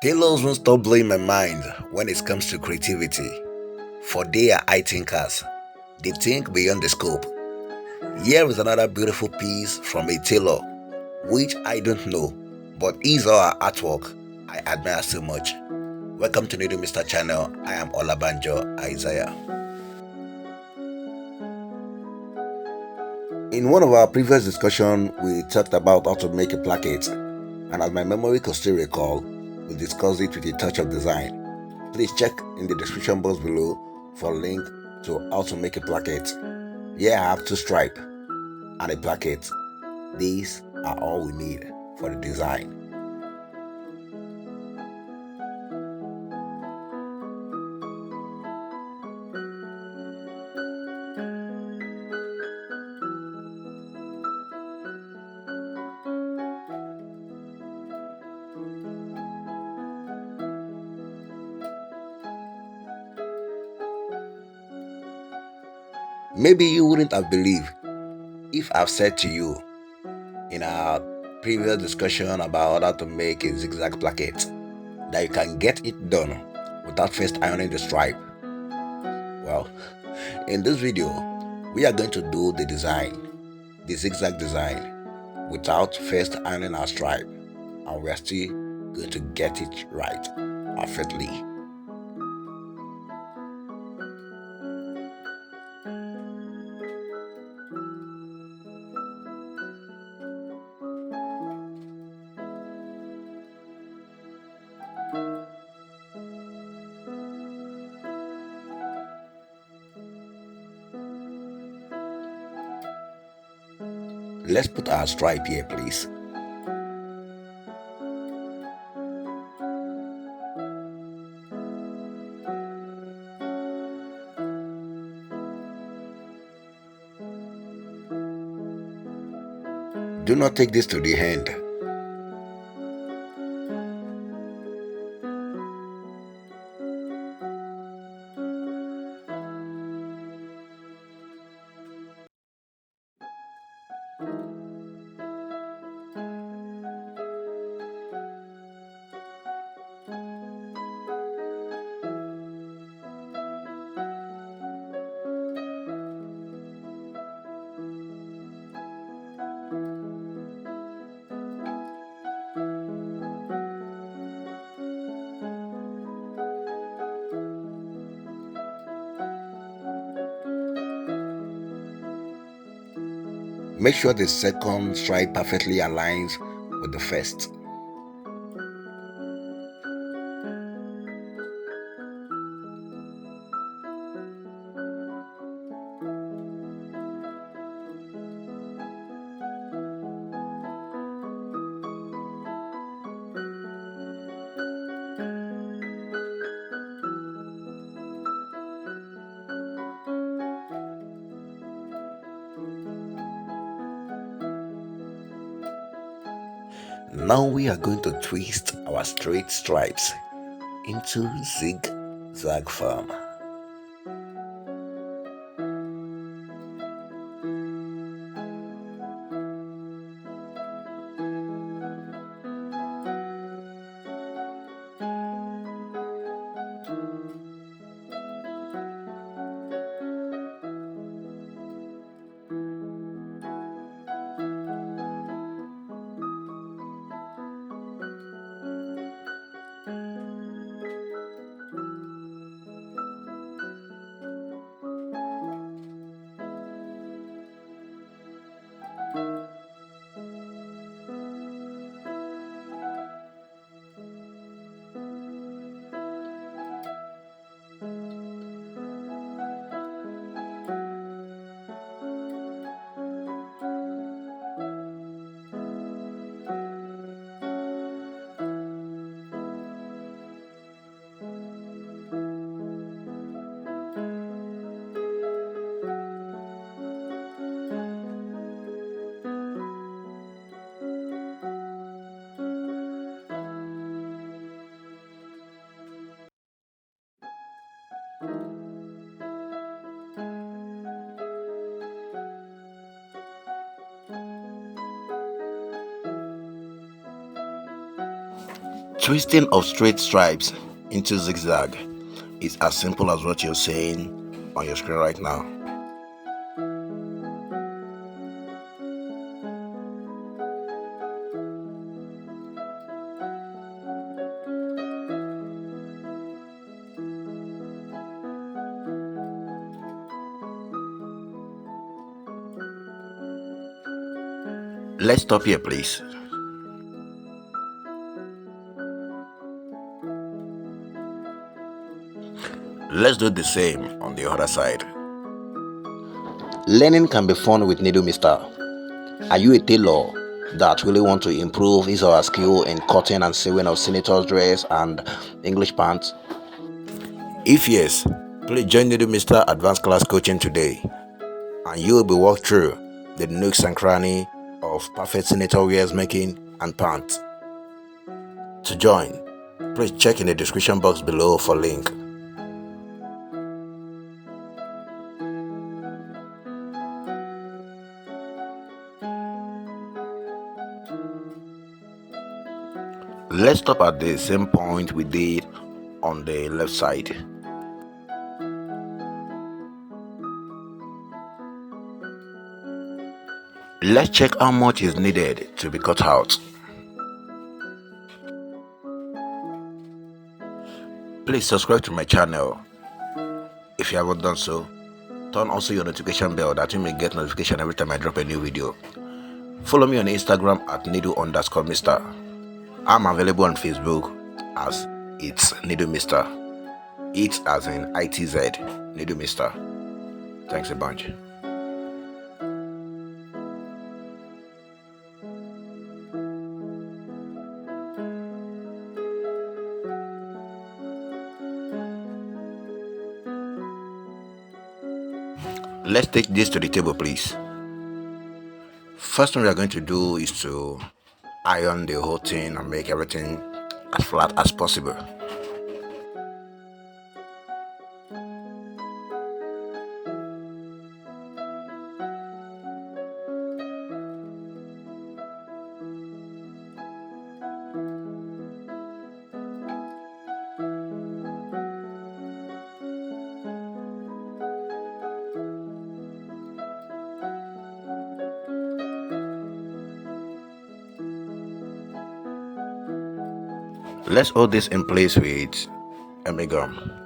Tailors won't stop blowing my mind when it comes to creativity, for they are eye thinkers. They think beyond the scope. Here is another beautiful piece from a tailor, which I don't know, but his or her artwork I admire so much. Welcome to Nido Mr. Channel. I am Olabanjo Isaiah. In one of our previous discussions, we talked about how to make a placket, and as my memory could still recall, we discussed it with a touch of design. Please check in the description box below for a link to how to make a placket. Here I have two stripes and a placket. These are all we need for the design. Maybe you wouldn't have believed if I've said to you in our previous discussion about how to make a zigzag placket that you can get it done without first ironing the stripe. Well, in this video, we are going to do the design, the zigzag design, without first ironing our stripe, and we are still going to get it right perfectly. Let's put our stripe here, please. Do not take this to the hand. Make sure the second stripe perfectly aligns with the first. Now we are going to twist our straight stripes into zigzag form. twisting of straight stripes into zigzag is as simple as what you're saying on your screen right now. Let's stop here, please. Let's do the same on the other side. Learning can be fun with Needle Mister. Are you a tailor that really want to improve his or her skill in cutting and sewing of senator's dress and English pants? If yes, please join Needle Mister Advanced Class Coaching today, and you will be walked through the nooks and cranny of perfect senator wears making and pants. To join, please check in the description box below for link. Let's stop at the same point we did on the left side. Let's check how much is needed to be cut out. Please subscribe to my channel if you haven't done so. Turn also your notification bell that you may get notification every time I drop a new video. Follow me on Instagram at needle_mister. I'm available on Facebook as It's Needle Mister. It's as in ITZ, Needle Mister. Thanks a bunch. Let's take this to the table, please. First thing we are going to do is to iron the whole thing and make everything as flat as possible. Let's hold this in place with a gum.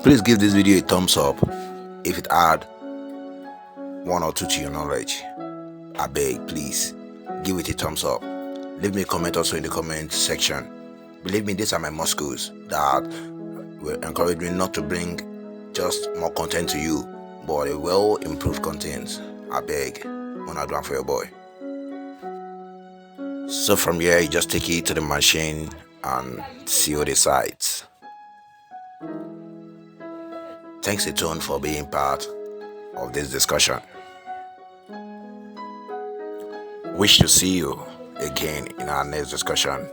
Please give this video a thumbs up if it add 1 or 2 to your knowledge. I beg, please give it a thumbs up. Leave me a comment also in the comment section. Believe me, these are my muscles that will encourage me not to bring just more content to you, but a well improved content. I beg, wanna do one for your boy. So from here, you just take it to the machine and seal the sides. Thanks a ton for being part of this discussion. Wish to see you again in our next discussion.